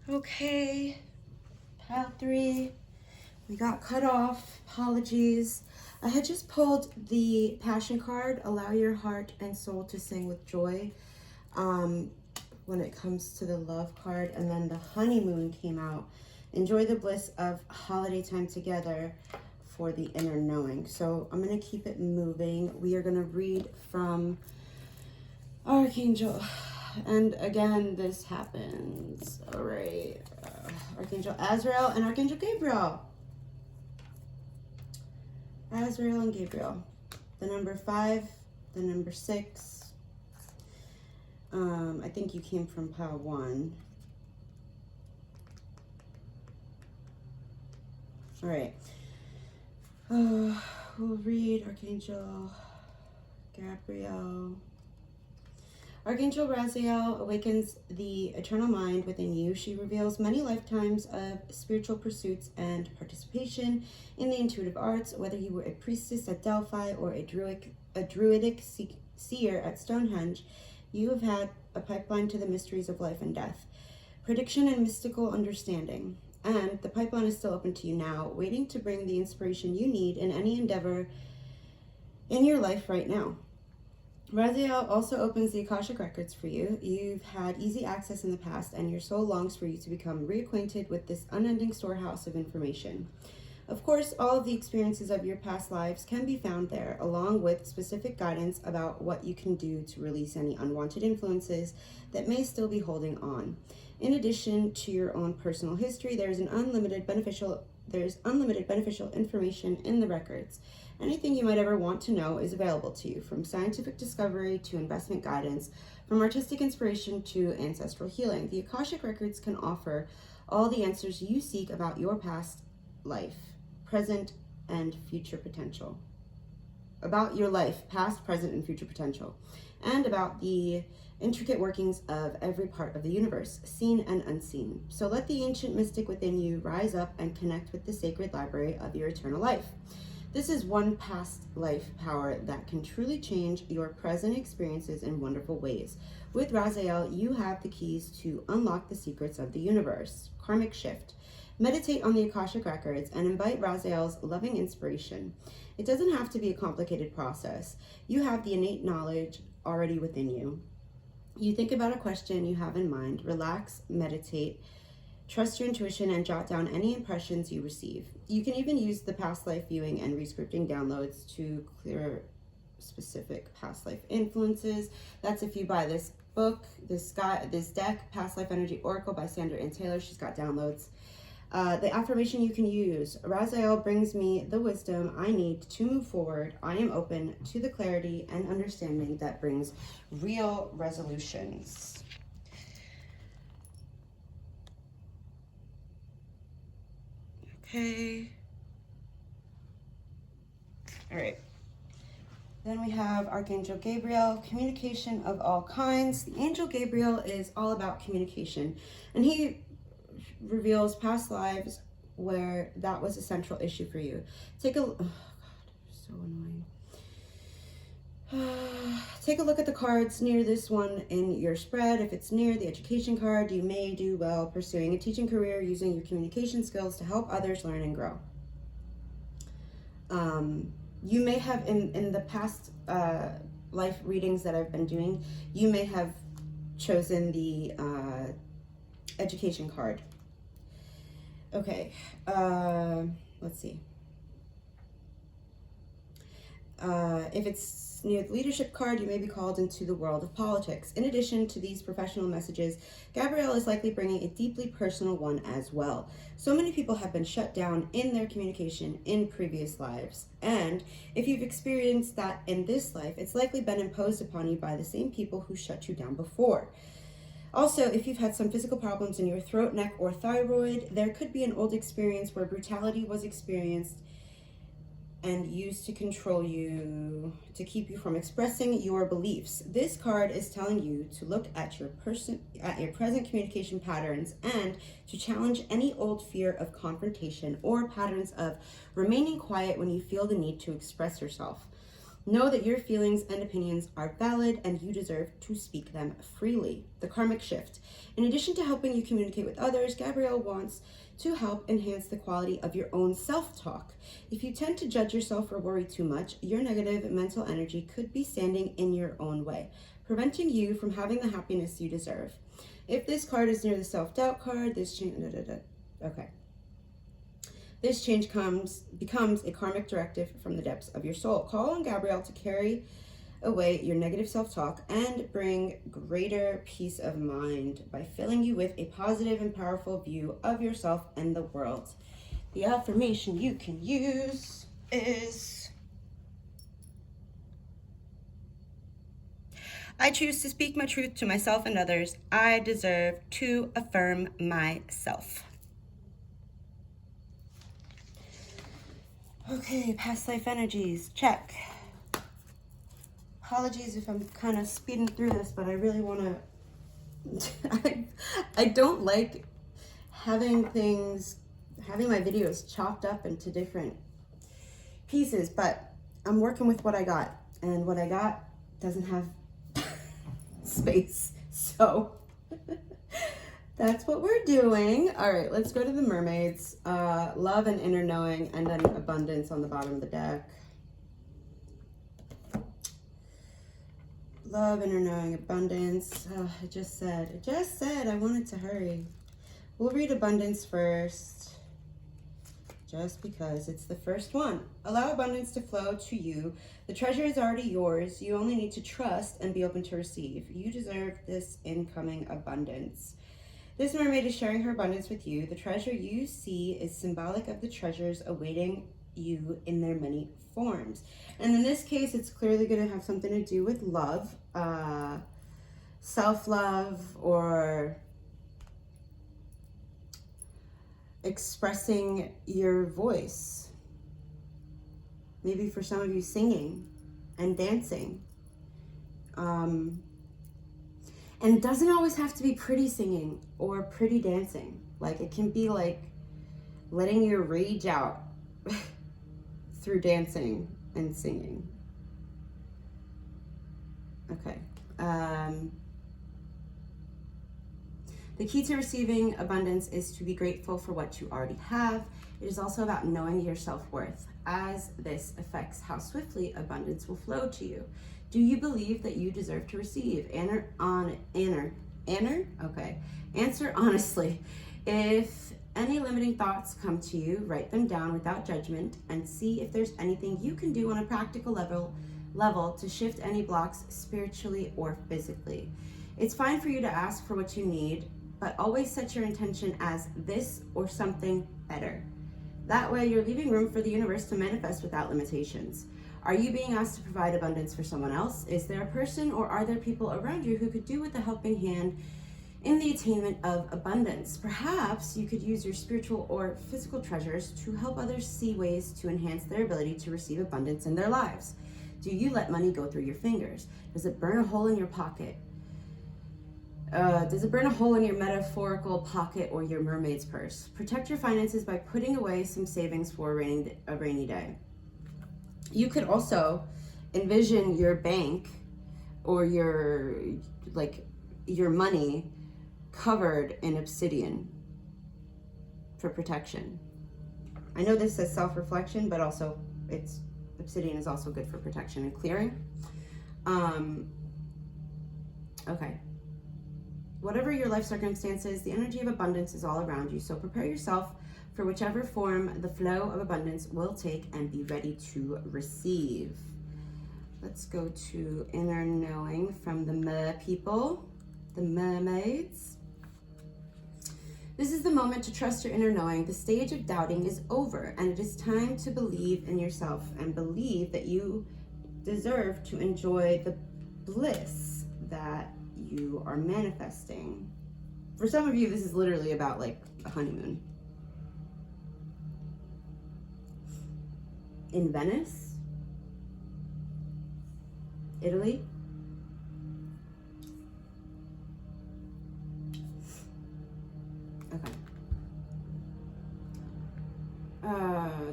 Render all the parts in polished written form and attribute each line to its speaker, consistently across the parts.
Speaker 1: Okay, pile 3. We got cut off. Apologies. I had just pulled the Passion card, allow your heart and soul to sing with joy, when it comes to the love card. And then the honeymoon came out. Enjoy the bliss of holiday time together for the inner knowing. So I'm going to keep it moving. We are going to read from Archangel. And again, this happens. All right. Archangel Azrael and Archangel Gabriel. Azrael and Gabriel. The number 5, the number 6. I think you came from pile 1. All right. We'll read Archangel Gabriel. Archangel Raziel awakens the eternal mind within you. She reveals many lifetimes of spiritual pursuits and participation in the intuitive arts, whether you were a priestess at Delphi or a druidic seer at Stonehenge. You have had a pipeline to the mysteries of life and death, prediction and mystical understanding. And the pipeline is still open to you now, waiting to bring the inspiration you need in any endeavor in your life right now. Raziel also opens the Akashic Records for you. You've had easy access in the past, and your soul longs for you to become reacquainted with this unending storehouse of information. Of course, all of the experiences of your past lives can be found there, along with specific guidance about what you can do to release any unwanted influences that may still be holding on. In addition to your own personal history, there's unlimited beneficial information in the records. Anything you might ever want to know is available to you, from scientific discovery to investment guidance, from artistic inspiration to ancestral healing. The Akashic Records can offer all the answers you seek about your past life, present, and future potential. About your life, past, present, and future potential. And about the intricate workings of every part of the universe, seen and unseen. So let the ancient mystic within you rise up and connect with the sacred library of your eternal life. This is one past life power that can truly change your present experiences in wonderful ways. With Raziel, you have the keys to unlock the secrets of the universe. Karmic shift. Meditate on the Akashic Records and invite Raziel's loving inspiration. It doesn't have to be a complicated process. You have the innate knowledge already within you. You think about a question you have in mind, relax, meditate, trust your intuition, and jot down any impressions you receive. You can even use the past life viewing and rescripting downloads to clear specific past life influences. That's if you buy this book, this deck, Past Life Energy Oracle by Sandra Ann Taylor. She's got downloads. The affirmation you can use: Raziel brings me the wisdom I need to move forward. I am open to the clarity and understanding that brings real resolutions. Okay. All right. Then we have Archangel Gabriel, communication of all kinds. The Angel Gabriel is all about communication, and he reveals past lives where that was a central issue for you. Oh God, so annoying. Take a look at the cards near this one in your spread. If it's near the education card, you may do well pursuing a teaching career using your communication skills to help others learn and grow. You may have, in the past life readings that I've been doing, you may have chosen the education card. Okay, let's see. If it's near the leadership card, you may be called into the world of politics. In addition to these professional messages, Gabriel is likely bringing a deeply personal one as well. So many people have been shut down in their communication in previous lives. And if you've experienced that in this life, it's likely been imposed upon you by the same people who shut you down before. Also, if you've had some physical problems in your throat, neck, or thyroid, there could be an old experience where brutality was experienced and used to control you, to keep you from expressing your beliefs. This card is telling you to look at your present communication patterns and to challenge any old fear of confrontation or patterns of remaining quiet when you feel the need to express yourself. Know that your feelings and opinions are valid and you deserve to speak them freely. The karmic shift. In addition to helping you communicate with others, Gabrielle wants to help enhance the quality of your own self-talk. If you tend to judge yourself or worry too much, your negative mental energy could be standing in your own way, preventing you from having the happiness you deserve. If this card is near the self-doubt card, this change, okay. This change becomes a karmic directive from the depths of your soul. Call on Gabrielle to carry away your negative self-talk and bring greater peace of mind by filling you with a positive and powerful view of yourself and the world. The affirmation you can use is, I choose to speak my truth to myself and others. I deserve to affirm myself. Okay, past life energies, check. Apologies if I'm kind of speeding through this, but I really want to, I don't like having my videos chopped up into different pieces, but I'm working with what I got, and what I got doesn't have space, so that's what we're doing. All right, let's go to the mermaids. Love and inner knowing, and then abundance on the bottom of the deck. Love, inner knowing, abundance. Oh, it just said I wanted to hurry. We'll read abundance first, just because it's the first one. Allow abundance to flow to you. The treasure is already yours. You only need to trust and be open to receive. You deserve this incoming abundance. This mermaid is sharing her abundance with you. The treasure you see is symbolic of the treasures awaiting you in their many forms. And in this case, it's clearly going to have something to do with love, self-love, or expressing your voice. Maybe for some of you, singing and dancing. And it doesn't always have to be pretty singing or pretty dancing. Like, it can be like letting your rage out through dancing and singing. Okay. The key to receiving abundance is to be grateful for what you already have. It is also about knowing your self-worth, as this affects how swiftly abundance will flow to you. Do you believe that you deserve to receive? Answer honestly. If any limiting thoughts come to you, write them down without judgment and see if there's anything you can do on a practical level to shift any blocks spiritually or physically. It's fine for you to ask for what you need, but always set your intention as this or something better. That way you're leaving room for the universe to manifest without limitations. Are you being asked to provide abundance for someone else? Is there a person or are there people around you who could do with a helping hand in the attainment of abundance? Perhaps you could use your spiritual or physical treasures to help others see ways to enhance their ability to receive abundance in their lives. Do you let money go through your fingers? Does it burn a hole in your pocket? Does it burn a hole in your metaphorical pocket or your mermaid's purse? Protect your finances by putting away some savings for a rainy day. You could also envision your bank or your money covered in obsidian for protection. I know this says self-reflection, but also obsidian is also good for protection and clearing. Okay. Whatever your life circumstances, the energy of abundance is all around you. So prepare yourself for whichever form the flow of abundance will take and be ready to receive. Let's go to inner knowing from the mer people, the mermaids. This is the moment to trust your inner knowing. The stage of doubting is over, and it is time to believe in yourself and believe that you deserve to enjoy the bliss that you are manifesting. For some of you, this is literally about like a honeymoon. In Venice, Italy. Okay.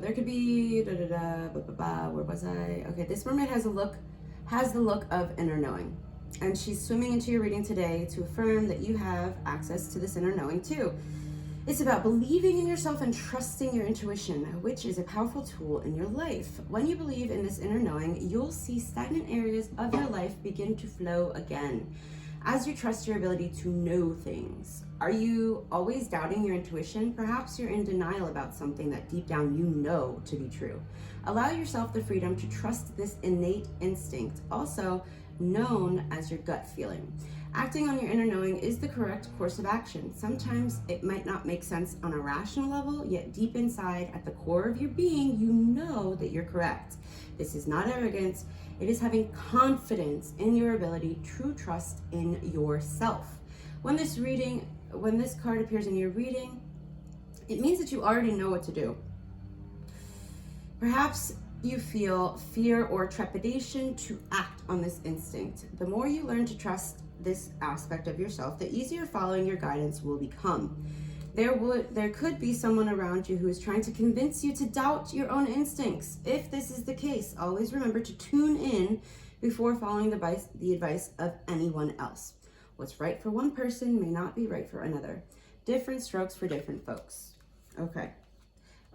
Speaker 1: there could be where was I? Okay, this mermaid has the look of inner knowing, and she's swimming into your reading today to affirm that you have access to this inner knowing too. It's about believing in yourself and trusting your intuition, which is a powerful tool in your life. When you believe in this inner knowing, you'll see stagnant areas of your life begin to flow again as you trust your ability to know things. Are you always doubting your intuition? Perhaps you're in denial about something that deep down you know to be true. Allow yourself the freedom to trust this innate instinct, also known as your gut feeling. Acting on your inner knowing is the correct course of action. Sometimes it might not make sense on a rational level, yet deep inside, at the core of your being, you know that you're correct. This is not arrogance. It is having confidence in your ability, true trust in yourself. When this card appears in your reading, it means that you already know what to do. Perhaps you feel fear or trepidation to act on this instinct. The more you learn to trust this aspect of yourself, the easier following your guidance will become. There could be someone around you who is trying to convince you to doubt your own instincts. If this is the case, always remember to tune in before following the advice of anyone else. What's right for one person may not be right for another. Different strokes for different folks. Okay,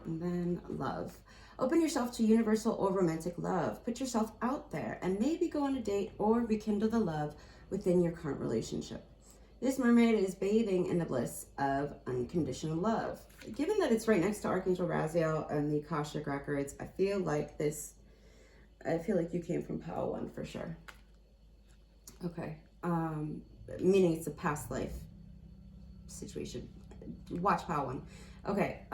Speaker 1: and then love. Open yourself to universal or romantic love. Put yourself out there and maybe go on a date or rekindle the love within your current relationship. This mermaid is bathing in the bliss of unconditional love. Given that it's right next to Archangel Raziel and the Akashic records, I feel like you came from Pile 1 for sure. Okay, meaning it's a past life situation. Watch Pile 1. Okay,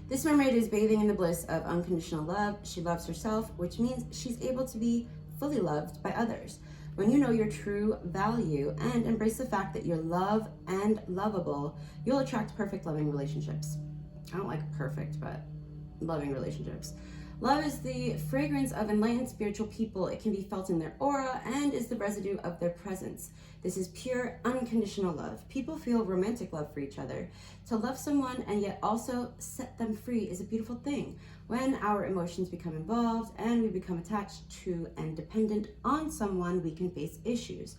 Speaker 1: this mermaid is bathing in the bliss of unconditional love. She loves herself, which means she's able to be fully loved by others. When you know your true value and embrace the fact that you're loved and lovable, you'll attract perfect loving relationships. I don't like perfect, but loving relationships. Love is the fragrance of enlightened spiritual people. It can be felt in their aura and is the residue of their presence. This is pure, unconditional love. People feel romantic love for each other. To love someone and yet also set them free is a beautiful thing. When our emotions become involved and we become attached to and dependent on someone, we can face issues.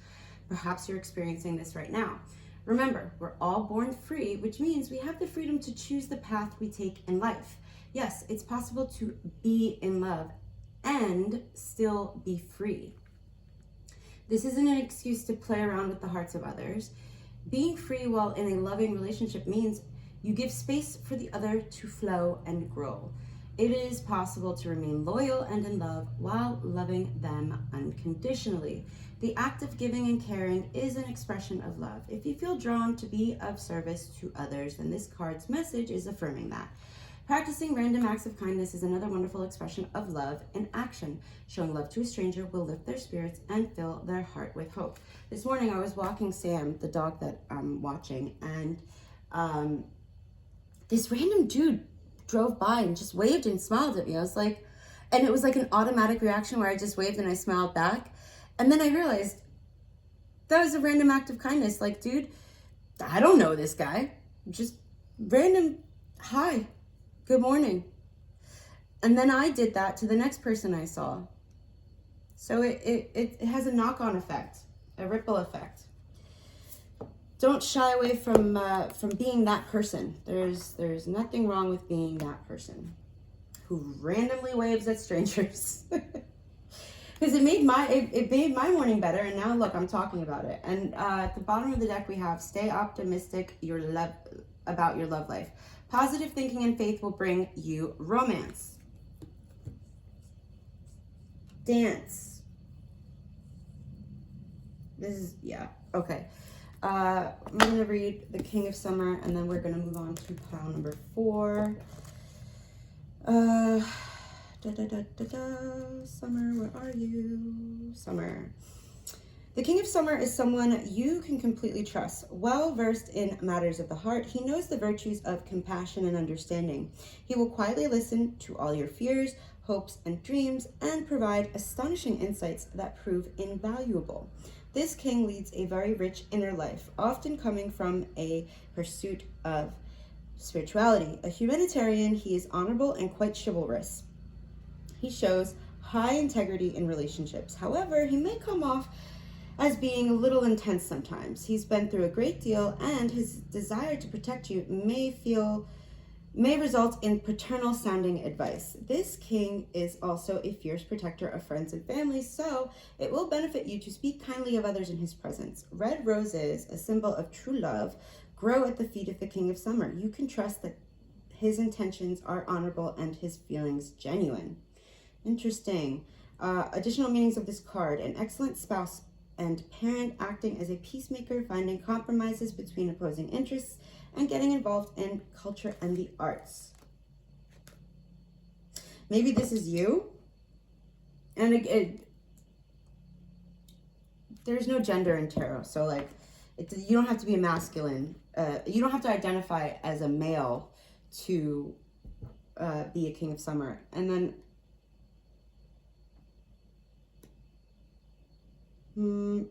Speaker 1: Perhaps you're experiencing this right now. Remember, we're all born free, which means we have the freedom to choose the path we take in life. Yes, it's possible to be in love and still be free. This isn't an excuse to play around with the hearts of others. Being free while in a loving relationship means you give space for the other to flow and grow. It is possible to remain loyal and in love while loving them unconditionally. The act of giving and caring is an expression of love. If you feel drawn to be of service to others, then this card's message is affirming that. Practicing random acts of kindness is another wonderful expression of love in action. Showing love to a stranger will lift their spirits and fill their heart with hope. This morning I was walking Sam, the dog that I'm watching, and this random dude drove by and just waved and smiled at me. I was like, and it was like an automatic reaction where I just waved and I smiled back. And then I realized that was a random act of kindness. Like, dude, I don't know this guy. Just random hi. Good morning. And then I did that to the next person I saw. So it has a knock-on effect, a ripple effect. Don't shy away from being that person. There's nothing wrong with being that person who randomly waves at strangers. Because it made my morning better, and now look, I'm talking about it. And at the bottom of the deck we have stay optimistic about your love life. Positive thinking and faith will bring you romance. Dance. This is, yeah, okay. I'm going to read the King of Summer, and then we're going to move on to pile number 4. Summer, where are you? Summer. The King of Summer is someone you can completely trust. Well-versed in matters of the heart, he knows the virtues of compassion and understanding. He will quietly listen to all your fears hopes, and dreams, and provide astonishing insights that prove invaluable. This king leads a very rich inner life, often coming from a pursuit of spirituality. A humanitarian, he is honorable and quite chivalrous. He shows high integrity in relationships. However, he may come off as being a little intense sometimes. He's been through a great deal, and his desire to protect you may result in paternal sounding advice. This king is also a fierce protector of friends and family, so it will benefit you to speak kindly of others in his presence. Red roses, a symbol of true love, grow at the feet of the king of summer. You can trust that his intentions are honorable and his feelings genuine. Interesting. Additional meanings of this card: an excellent spouse and parent, acting as a peacemaker, finding compromises between opposing interests, and getting involved in culture and the arts. Maybe this is you. And there's no gender in tarot, so like you don't have to be a masculine. You don't have to identify as a male to be a king of summer. And then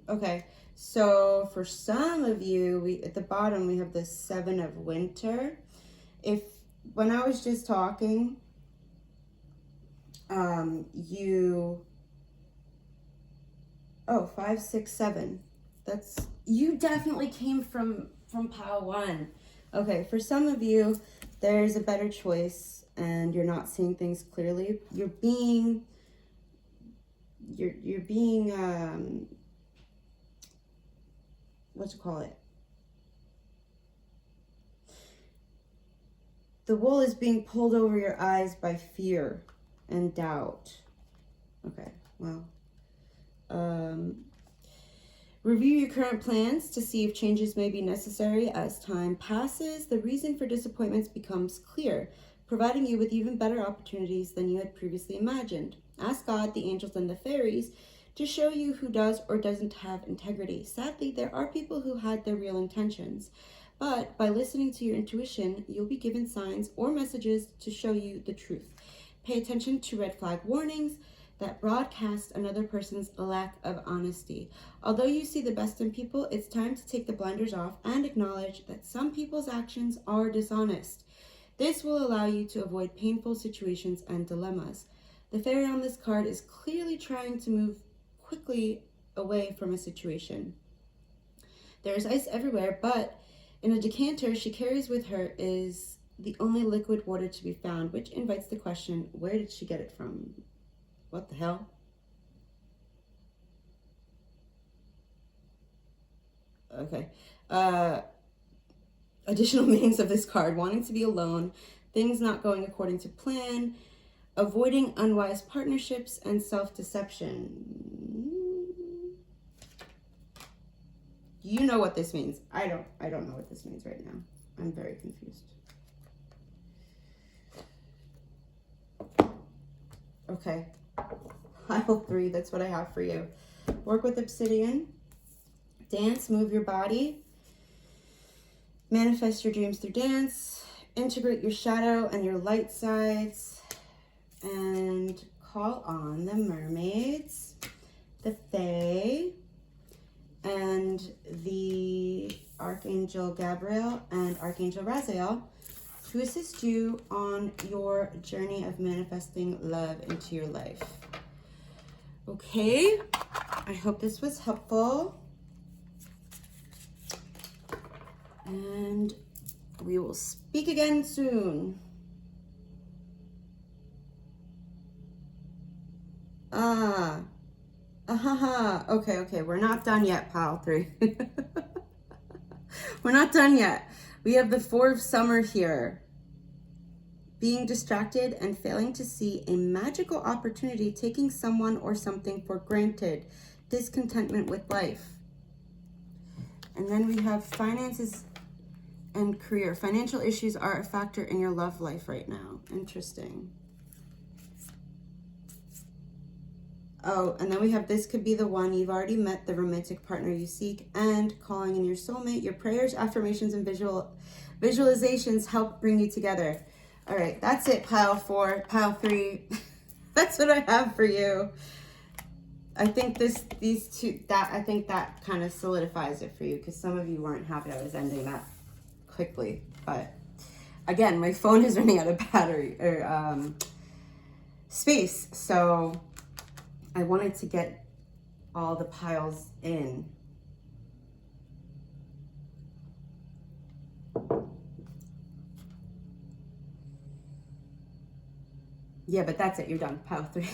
Speaker 1: okay, so for some of you, at the bottom we have the Seven of Winter. When I was just talking, you 5, 6, 7. You definitely came from pile 1. Okay, for some of you, there's a better choice, and you're not seeing things clearly. You're being what you call it? The wool is being pulled over your eyes by fear and doubt. Okay, well, review your current plans to see if changes may be necessary. As time passes, the reason for disappointments becomes clear, providing you with even better opportunities than you had previously imagined. Ask God, the angels, and the fairies to show you who does or doesn't have integrity. Sadly, there are people who hide their real intentions, but by listening to your intuition, you'll be given signs or messages to show you the truth. Pay attention to red flag warnings that broadcast another person's lack of honesty. Although you see the best in people, it's time to take the blinders off and acknowledge that some people's actions are dishonest. This will allow you to avoid painful situations and dilemmas. The fairy on this card is clearly trying to move quickly away from a situation. There is ice everywhere, but in a decanter she carries with her is the only liquid water to be found, which invites the question, where did she get it from? What the hell? Okay. Additional meanings of this card: wanting to be alone, things not going according to plan, avoiding unwise partnerships, and self-deception. You know what this means. I don't know what this means right now. I'm very confused. Okay. Pile 3, that's what I have for you. Work with obsidian. Dance, move your body. Manifest your dreams through dance. Integrate your shadow and your light sides. And call on the mermaids, the fae, and the Archangel Gabriel and Archangel Raziel to assist you on your journey of manifesting love into your life. Okay, I hope this was helpful. And we will speak again soon. Okay, we're not done yet, Pile 3. We're not done yet. We have the 4 of summer here. Being distracted and failing to see a magical opportunity, taking someone or something for granted, discontentment with life. And then we have finances and career. Financial issues are a factor in your love life right now. Interesting. Oh, and then we have this could be the one. You've already met the romantic partner you seek, and calling in your soulmate. Your prayers, affirmations, and visualizations help bring you together. All right, that's it, Pile 4. Pile 3. That's what I have for you. I think I think that kind of solidifies it for you, because some of you weren't happy I was ending that quickly. But again, my phone is running out of battery or space, so I wanted to get all the piles in. Yeah, but that's it. You're done. Pile 3.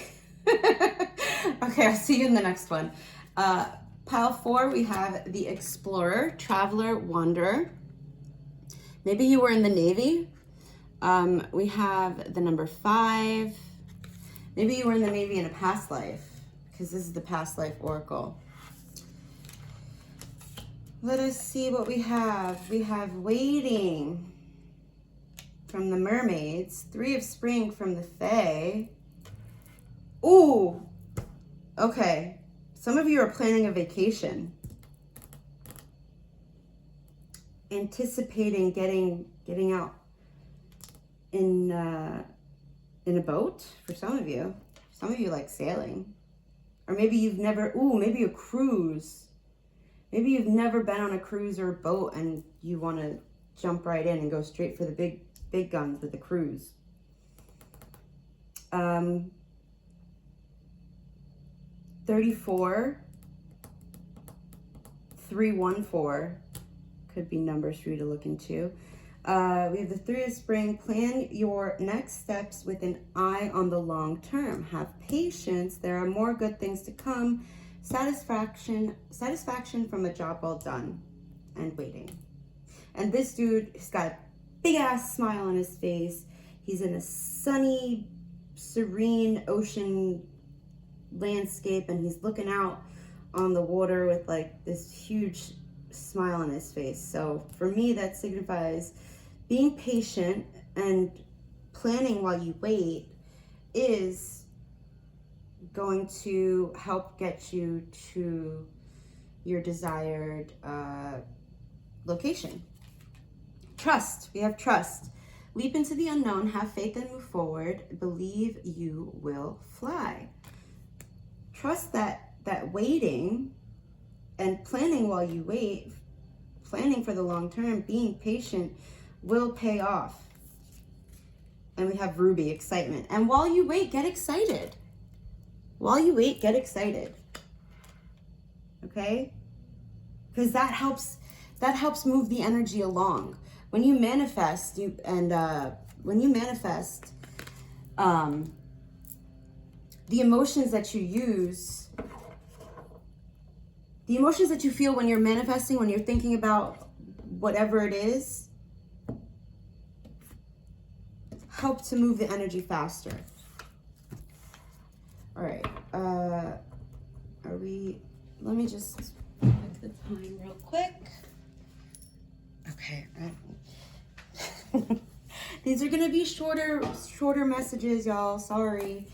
Speaker 1: Okay, I'll see you in the next one. Pile 4, we have the Explorer, Traveler, Wanderer. Maybe you were in the Navy. We have the number 5. Maybe you were in the Navy in a past life, because this is the past life oracle. Let us see what we have. We have Waiting from the Mermaids, 3 of Spring from the Fae. Ooh, okay. Some of you are planning a vacation. Anticipating getting out in a boat for some of you. Some of you like sailing. Or maybe you've never, maybe a cruise. Maybe you've never been on a cruise or a boat and you want to jump right in and go straight for the big guns with the cruise. 34, 314 could be numbers for you to look into. We have the 3 of Spring. Plan your next steps with an eye on the long term. Have patience. There are more good things to come. Satisfaction from a job well done. And Waiting. And this dude has got a big ass smile on his face. He's in a sunny, serene ocean landscape, and he's looking out on the water with like this huge smile on his face. So for me, that signifies being patient and planning while you wait is going to help get you to your desired location. Trust. We have trust. Leap into the unknown, have faith and move forward. Believe you will fly. Trust that waiting and planning while you wait, planning for the long term, being patient will pay off. And we have Ruby, excitement. And while you wait, get excited. While you wait, get excited. Okay? Because that helps move the energy along. When you manifest, the emotions that you use, the emotions that you feel when you're manifesting, when you're thinking about whatever it is, help to move the energy faster. All right. Let me just check the time real quick. Okay. These are gonna be shorter messages, y'all. Sorry.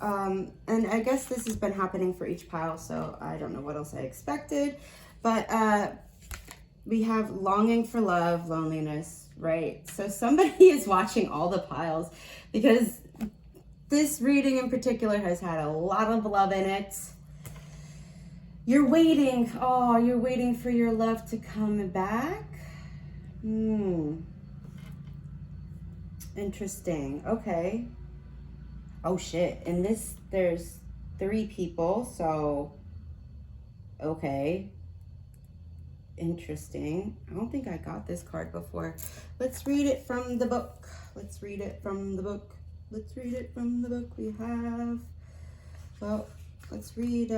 Speaker 1: And I guess this has been happening for each pile, so I don't know what else I expected. But we have longing for love, loneliness, right? So somebody is watching all the piles, because this reading in particular has had a lot of love in it. You're waiting. Oh, you're waiting for your love to come back? Interesting. Okay. Oh shit. In this, there's 3 people, so okay. Interesting. I don't think I got this card before. Let's read it from the book. Let's read it from the book. Let's read it from the book we have. Well, let's read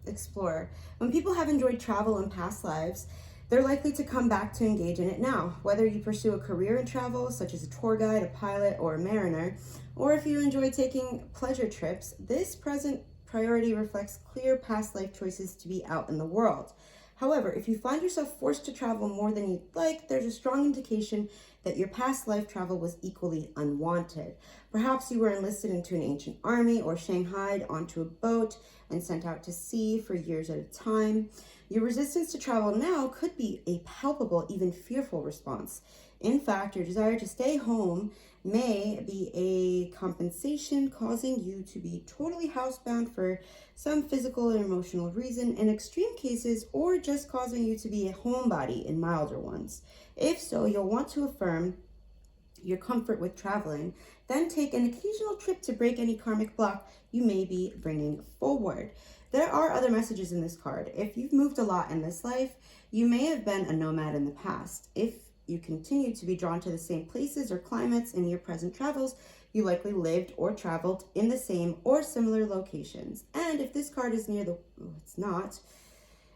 Speaker 1: Explorer. When people have enjoyed travel in past lives, they're likely to come back to engage in it now. Whether you pursue a career in travel, such as a tour guide, a pilot, or a mariner, or if you enjoy taking pleasure trips, this present priority reflects clear past life choices to be out in the world. However, if you find yourself forced to travel more than you'd like, there's a strong indication that your past life travel was equally unwanted. Perhaps you were enlisted into an ancient army or shanghaied onto a boat and sent out to sea for years at a time. Your resistance to travel now could be a palpable, even fearful response. In fact, your desire to stay home may be a compensation causing you to be totally housebound for some physical or emotional reason in extreme cases, or just causing you to be a homebody in milder ones. If so, you'll want to affirm your comfort with traveling, then take an occasional trip to break any karmic block you may be bringing forward. There are other messages in this card. If you've moved a lot in this life, you may have been a nomad in the past. If you continue to be drawn to the same places or climates in your present travels, you likely lived or traveled in the same or similar locations. And if this card is near the, it's not.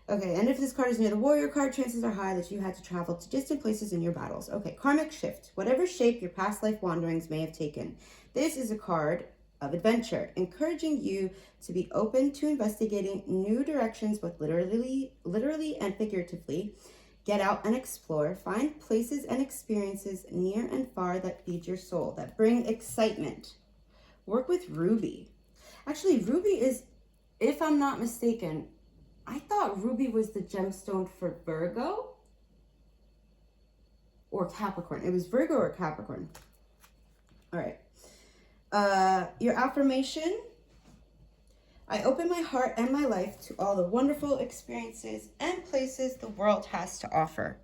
Speaker 1: Okay, and if this card is near the warrior card, chances are high that you had to travel to distant places in your battles. Okay, karmic shift. Whatever shape your past life wanderings may have taken, this is a card of adventure, encouraging you to be open to investigating new directions, both literally and figuratively. Get out and explore. Find places and experiences near and far that feed your soul, that bring excitement. Work with Ruby. Actually, Ruby is, if I'm not mistaken, I thought Ruby was the gemstone for Virgo or Capricorn. It was Virgo or Capricorn. All right. Your affirmation: I open my heart and my life to all the wonderful experiences and places the world has to offer.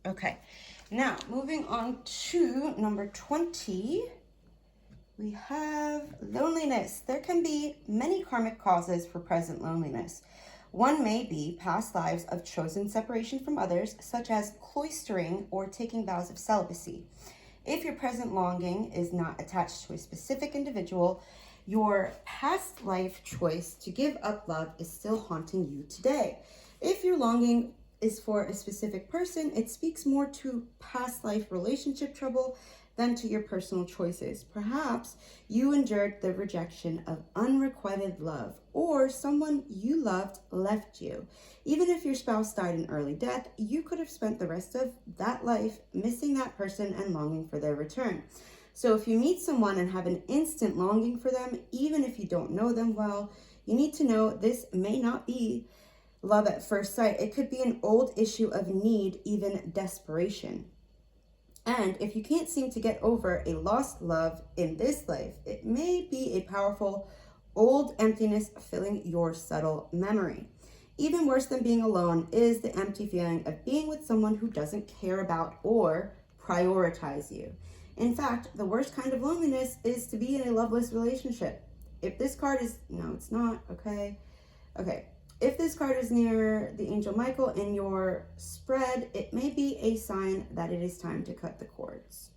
Speaker 1: Okay, now moving on to number 20. We have loneliness. There can be many karmic causes for present loneliness. One may be past lives of chosen separation from others, such as cloistering or taking vows of celibacy. If your present longing is not attached to a specific individual, your past life choice to give up love is still haunting you today. If your longing is for a specific person, it speaks more to past life relationship trouble than to your personal choices. Perhaps you endured the rejection of unrequited love, or someone you loved left you. Even if your spouse died in early death, you could have spent the rest of that life missing that person and longing for their return. So if you meet someone and have an instant longing for them, even if you don't know them well, you need to know this may not be love at first sight. It could be an old issue of need, even desperation. And if you can't seem to get over a lost love in this life, it may be a powerful old emptiness filling your subtle memory. Even worse than being alone is the empty feeling of being with someone who doesn't care about or prioritize you. In fact, the worst kind of loneliness is to be in a loveless relationship. If this card is, no, it's not, okay. If this card is near the Angel Michael in your spread, it may be a sign that it is time to cut the cords.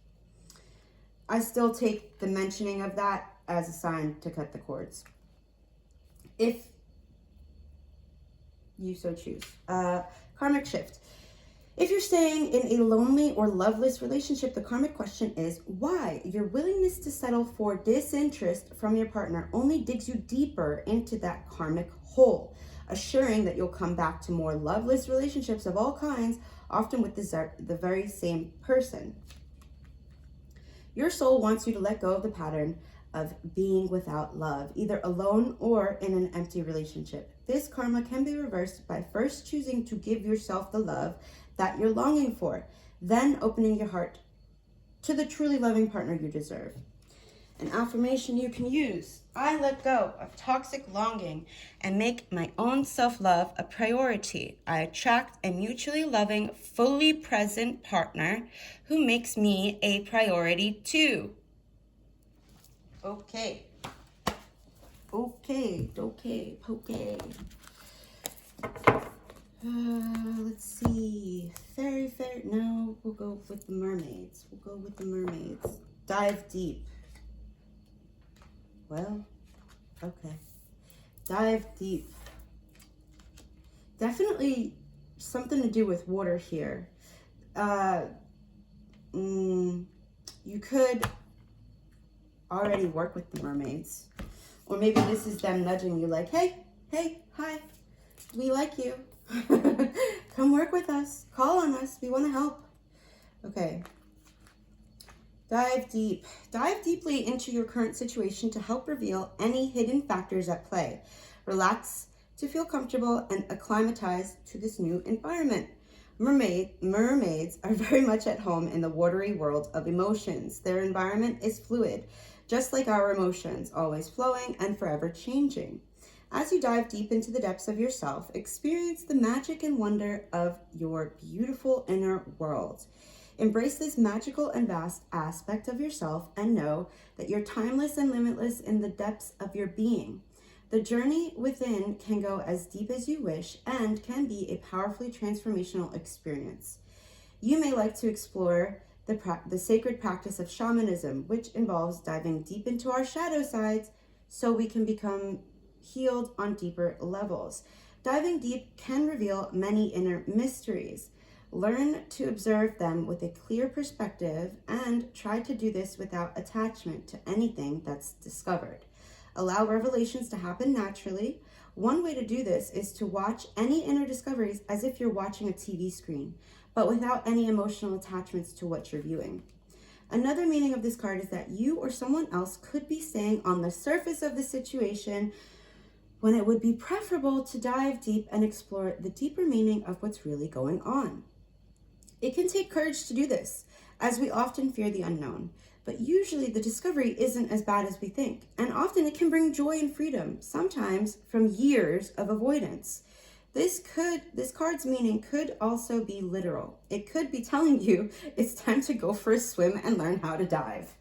Speaker 1: I still take the mentioning of that as a sign to cut the cords, if you so choose. Karmic shift. If you're staying in a lonely or loveless relationship, the karmic question is why? Your willingness to settle for disinterest from your partner only digs you deeper into that karmic hole, assuring that you'll come back to more loveless relationships of all kinds, often with the very same person. Your soul wants you to let go of the pattern of being without love, either alone or in an empty relationship. This karma can be reversed by first choosing to give yourself the love that you're longing for, then opening your heart to the truly loving partner you deserve. An affirmation you can use: I let go of toxic longing and make my own self-love a priority. I attract a mutually loving, fully present partner who makes me a priority too. Okay. Let's see. Fairy. No, we'll go with the mermaids. Dive deep. Well, okay. Dive deep. Definitely something to do with water here. You could already work with the mermaids. Or maybe this is them nudging you like, hey, hi, we like you. Come work with us. Call on us. We want to help. Okay. Dive deep. Dive deeply into your current situation to help reveal any hidden factors at play. Relax to feel comfortable and acclimatize to this new environment. Mermaids are very much at home in the watery world of emotions. Their environment is fluid, just like our emotions, always flowing and forever changing. As you dive deep into the depths of yourself, experience the magic and wonder of your beautiful inner world. Embrace this magical and vast aspect of yourself and know that you're timeless and limitless in the depths of your being. The journey within can go as deep as you wish and can be a powerfully transformational experience. You may like to explore the sacred practice of shamanism, which involves diving deep into our shadow sides so we can become healed on deeper levels. Diving deep can reveal many inner mysteries. Learn to observe them with a clear perspective and try to do this without attachment to anything that's discovered. Allow revelations to happen naturally. One way to do this is to watch any inner discoveries as if you're watching a TV screen, but without any emotional attachments to what you're viewing. Another meaning of this card is that you or someone else could be staying on the surface of the situation when it would be preferable to dive deep and explore the deeper meaning of what's really going on. It can take courage to do this, as we often fear the unknown, but usually the discovery isn't as bad as we think, and often it can bring joy and freedom, sometimes from years of avoidance. This card's meaning could also be literal. It could be telling you it's time to go for a swim and learn how to dive.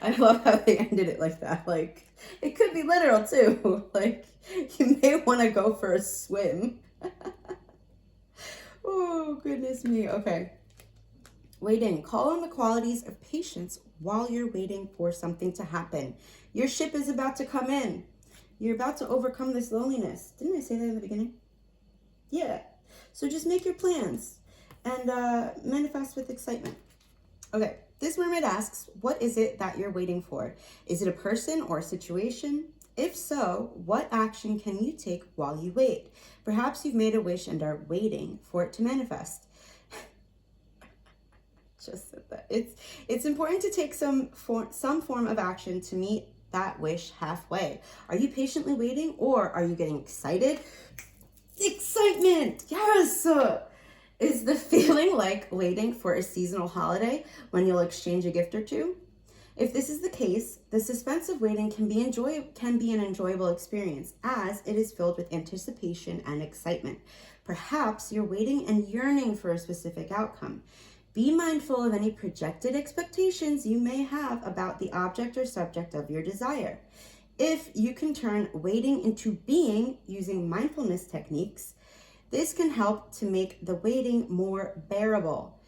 Speaker 1: I love how they ended it like that. Like, it could be literal too. Like, you may want to go for a swim. Oh, goodness me. Okay. Waiting. Call on the qualities of patience while you're waiting for something to happen. Your ship is about to come in. You're about to overcome this loneliness. Didn't I say that in the beginning? Yeah. So just make your plans and manifest with excitement. Okay. This mermaid asks, what is it that you're waiting for? Is it a person or a situation? If so, what action can you take while you wait? Perhaps you've made a wish and are waiting for it to manifest. Just said that. It's important to take some form of action to meet that wish halfway. Are you patiently waiting or are you getting excited? Excitement! Yes! Is the feeling like waiting for a seasonal holiday when you'll exchange a gift or two? If this is the case, the suspense of waiting can be an enjoyable experience as it is filled with anticipation and excitement. Perhaps you're waiting and yearning for a specific outcome. Be mindful of any projected expectations you may have about the object or subject of your desire. If you can turn waiting into being using mindfulness techniques, this can help to make the waiting more bearable.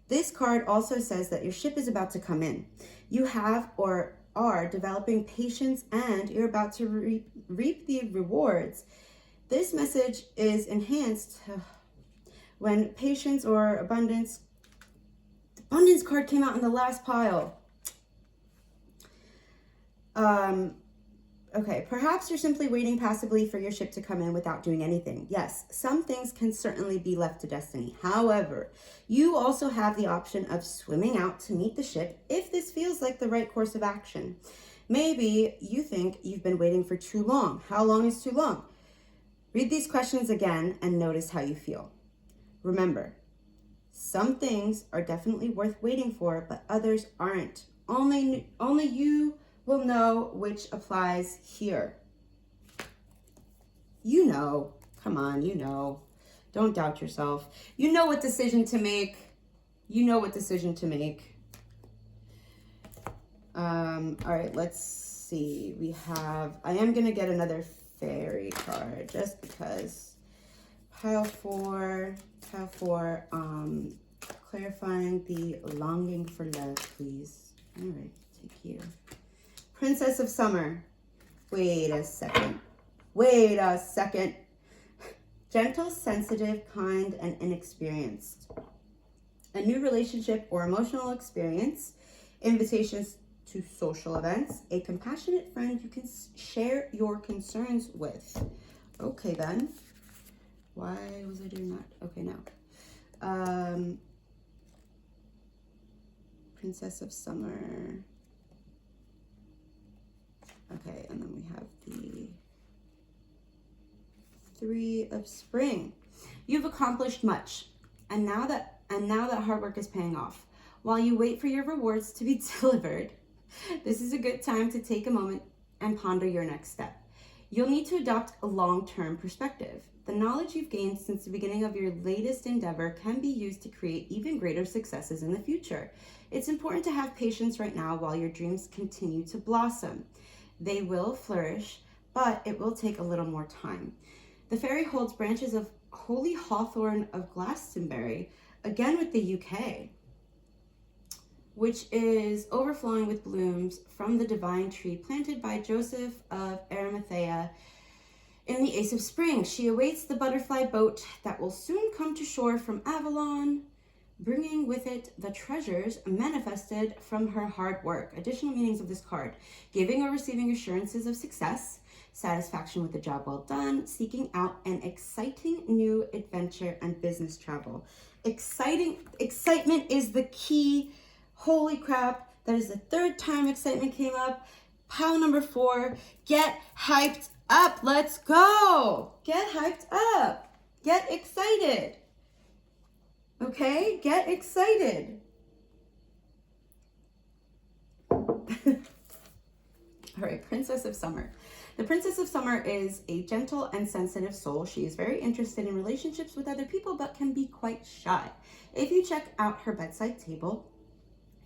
Speaker 1: This card also says that your ship is about to come in. You have or are developing patience and you're about to reap the rewards. This message is enhanced when patience or abundance. The abundance card came out in the last pile. Okay, perhaps you're simply waiting passively for your ship to come in without doing anything. Yes, some things can certainly be left to destiny. However, you also have the option of swimming out to meet the ship if this feels like the right course of action. Maybe you think you've been waiting for too long. How long is too long? Read these questions again and notice how you feel. Remember, some things are definitely worth waiting for, but others aren't. Only you will know which applies here. You know. Come on, you know. Don't doubt yourself. You know what decision to make. You know what decision to make. All right, let's see. I am going to get another fairy card just because. Pile 4, clarifying the longing for love, please. All right, take you. Princess of Summer. Wait a second. Gentle, sensitive, kind, and inexperienced. A new relationship or emotional experience. Invitations to social events. A compassionate friend you can share your concerns with. Okay, then. Why was I doing that? Okay, now. Princess of Summer. Okay, and then we have Three of Spring. You've accomplished much, and now that hard work is paying off. While you wait for your rewards to be delivered, this is a good time to take a moment and ponder your next step. You'll need to adopt a long-term perspective. The knowledge you've gained since the beginning of your latest endeavor can be used to create even greater successes in the future. It's important to have patience right now while your dreams continue to blossom. They will flourish, but it will take a little more time. The fairy holds branches of Holy Hawthorn of Glastonbury, again with the UK, which is overflowing with blooms from the divine tree planted by Joseph of Arimathea in the Ace of Spring. She awaits the butterfly boat that will soon come to shore from Avalon, bringing with it the treasures manifested from her hard work. Additional meanings of this card: giving or receiving assurances of success, satisfaction with the job well done, seeking out an exciting new adventure and business travel. Excitement is the key. Holy crap, that is the third time excitement came up. Pile number 4, get hyped up. Let's go. Get hyped up. Get excited. Okay, get excited. All right, Princess of Summer. The Princess of Summer is a gentle and sensitive soul. She is very interested in relationships with other people, but can be quite shy. If you check out her bedside table,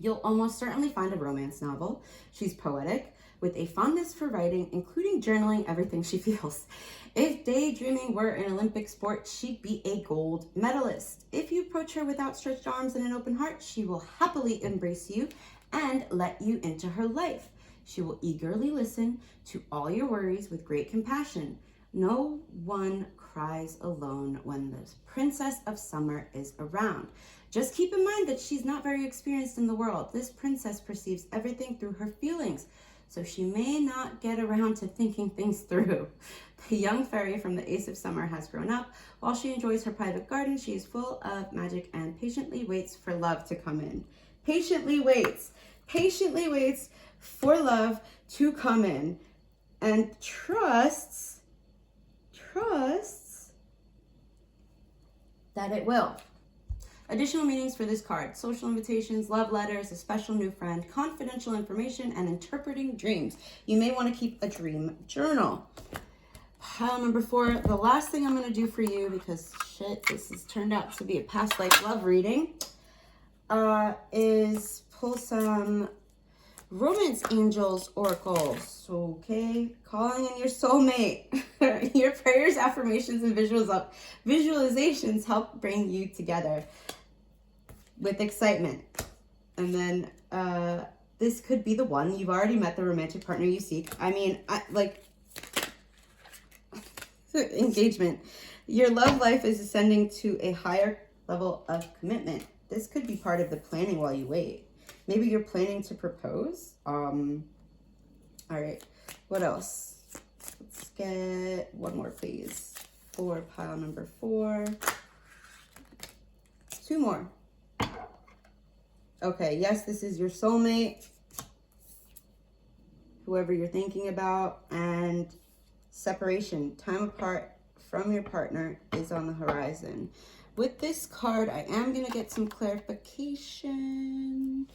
Speaker 1: you'll almost certainly find a romance novel. She's poetic, with a fondness for writing, including journaling everything she feels. If daydreaming were an Olympic sport, she'd be a gold medalist. If you approach her with outstretched arms and an open heart, she will happily embrace you and let you into her life. She will eagerly listen to all your worries with great compassion. No one cries alone when the Princess of Summer is around. Just keep in mind that she's not very experienced in the world. This princess perceives everything through her feelings, so she may not get around to thinking things through. The young fairy from the Ace of Summer has grown up. While she enjoys her private garden, she is full of magic and patiently waits for love to come in. Patiently waits for love to come in, and trusts that it will. Additional meanings for this card: social invitations, love letters, a special new friend, confidential information, and interpreting dreams. You may want to keep a dream journal. Pile number 4, the last thing I'm going to do for you, because shit, this has turned out to be a past life love reading, is pull some Romance Angels oracles. Okay, calling in your soulmate. Your prayers, affirmations, and visualizations help bring you together with excitement. And then this could be the one. You've already met the romantic partner you seek. I mean, engagement. Your love life is ascending to a higher level of commitment. This could be part of the planning while you wait. Maybe you're planning to propose. All right, what else? Let's get one more, please, for pile number 4. 2 more. Okay, yes, this is your soulmate, whoever you're thinking about, and separation, time apart from your partner is on the horizon. With this card, I am going to get some clarification.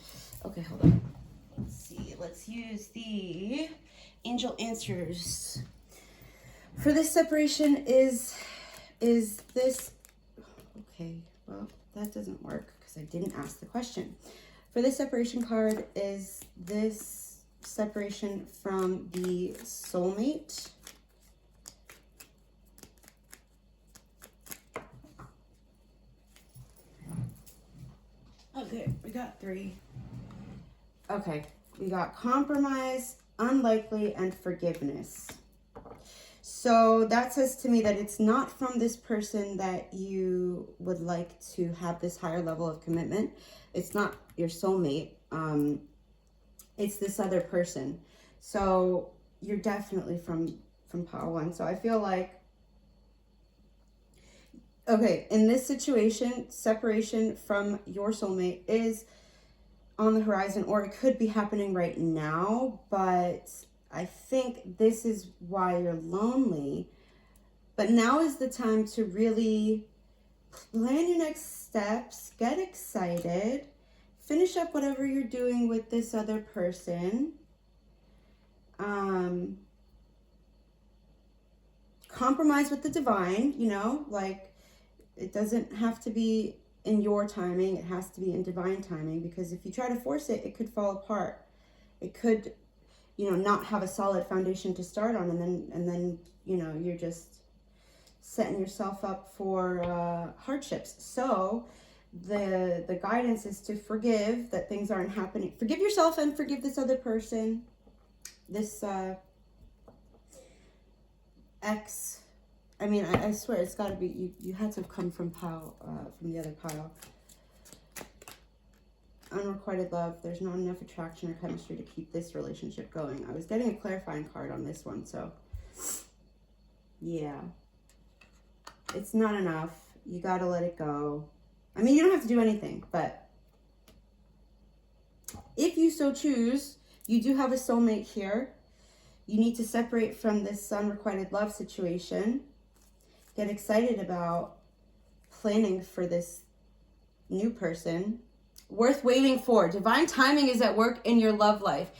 Speaker 1: Okay, hold on. Let's see. Let's use the angel answers. For this separation, is this... Okay, well, that doesn't work because I didn't ask the question. For this separation card, is this separation from the soulmate? Okay, we got 3. Okay, we got compromise, unlikely, and forgiveness. So that says to me that it's not from this person that you would like to have this higher level of commitment. It's not your soulmate. It's this other person. So you're definitely from pile 1. So I feel like, okay, in this situation, separation from your soulmate is on the horizon, or it could be happening right now, but I think this is why you're lonely, But now is the time to really plan your next steps, get excited, finish up whatever you're doing with this other person. Compromise with the divine, you know, like it doesn't have to be in your timing, it has to be in divine timing, because if you try to force it, it could fall apart. It could, you know, not have a solid foundation to start on, and then you know, you're just setting yourself up for hardships. So the guidance is to forgive that things aren't happening. Forgive yourself and forgive this other person, this ex. I mean, I swear it's got to be, you had to come from Pile, from the other Pile. Unrequited love. There's not enough attraction or chemistry to keep this relationship going. I was getting a clarifying card on this one, so yeah. It's not enough. You got to let it go. I mean, you don't have to do anything, but if you so choose, you do have a soulmate here. You need to separate from this unrequited love situation. Get excited about planning for this new person. Worth waiting for. Divine timing is at work in your love life.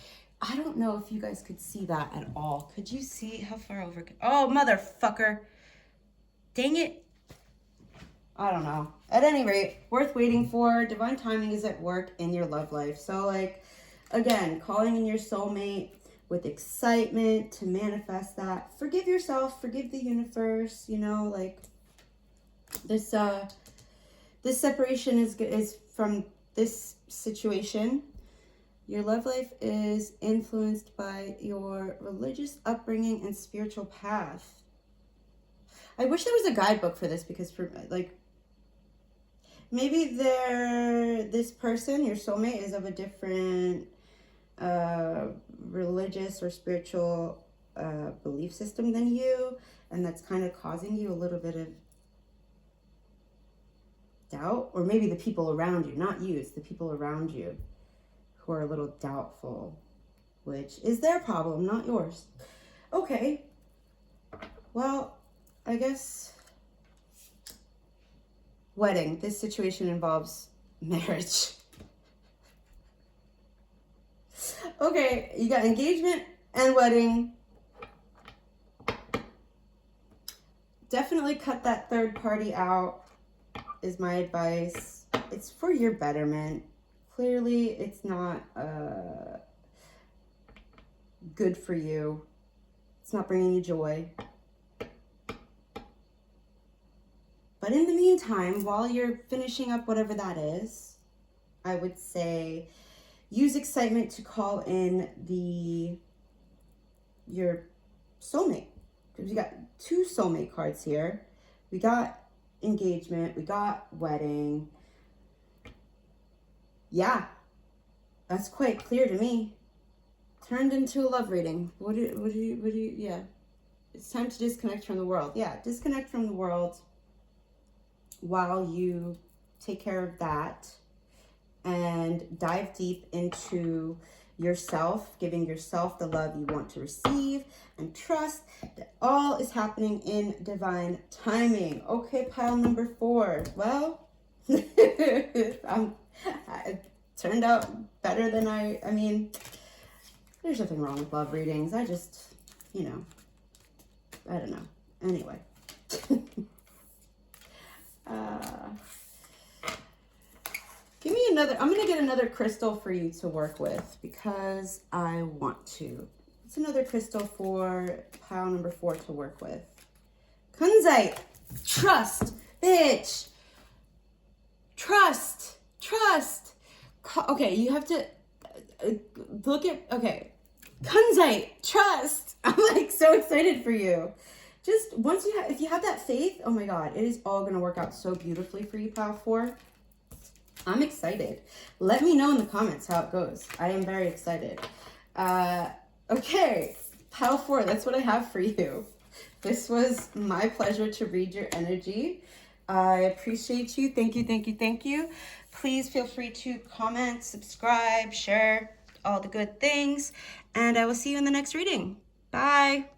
Speaker 1: I don't know if you guys could see that at all. Could you see how far over? Oh, motherfucker. Dang it. I don't know. At any rate, worth waiting for. Divine timing is at work in your love life. So, like, again, calling in your soulmate with excitement to manifest that. Forgive yourself. Forgive the universe. You know, like, this separation is from this situation. Your love life is influenced by your religious upbringing and spiritual path. I wish there was a guidebook for this, because for like, maybe this person, your soulmate, is of a different religious or spiritual belief system than you, and that's kind of causing you a little bit of doubt. Or maybe the people around you, not you, it's the people around you who are a little doubtful, which is their problem, not yours. Okay, well, I guess wedding. This situation involves marriage. Okay, you got engagement and wedding. Definitely cut that third party out, is my advice. It's for your betterment. Clearly, it's not good for you. It's not bringing you joy. But in the meantime, while you're finishing up whatever that is, I would say use excitement to call in your soulmate. Because we got 2 soulmate cards here. We got engagement, we got wedding. Yeah, that's quite clear to me. Turned into a love reading. What do you, yeah. It's time to disconnect from the world. Yeah, disconnect from the world while you take care of that and dive deep into yourself, giving yourself the love you want to receive, and trust that all is happening in divine timing. Okay, pile number 4. Well, it turned out better than I mean, there's nothing wrong with love readings. I just, you know, I don't know. Anyway. Give me another, I'm going to get another crystal for you to work with because I want to. It's another crystal for pile number 4 to work with. Kunzite. Trust. Bitch. Trust. Okay, you have to look at, okay. Kunzite. Trust. I'm like so excited for you. Just once you have, if you have that faith, oh my God, it is all going to work out so beautifully for you, pile 4. I'm excited. Let me know in the comments how it goes. I am very excited. Okay, pile 4, that's what I have for you. This was my pleasure to read your energy. I appreciate you. Thank you. Please feel free to comment, subscribe, share, all the good things. And I will see you in the next reading. Bye.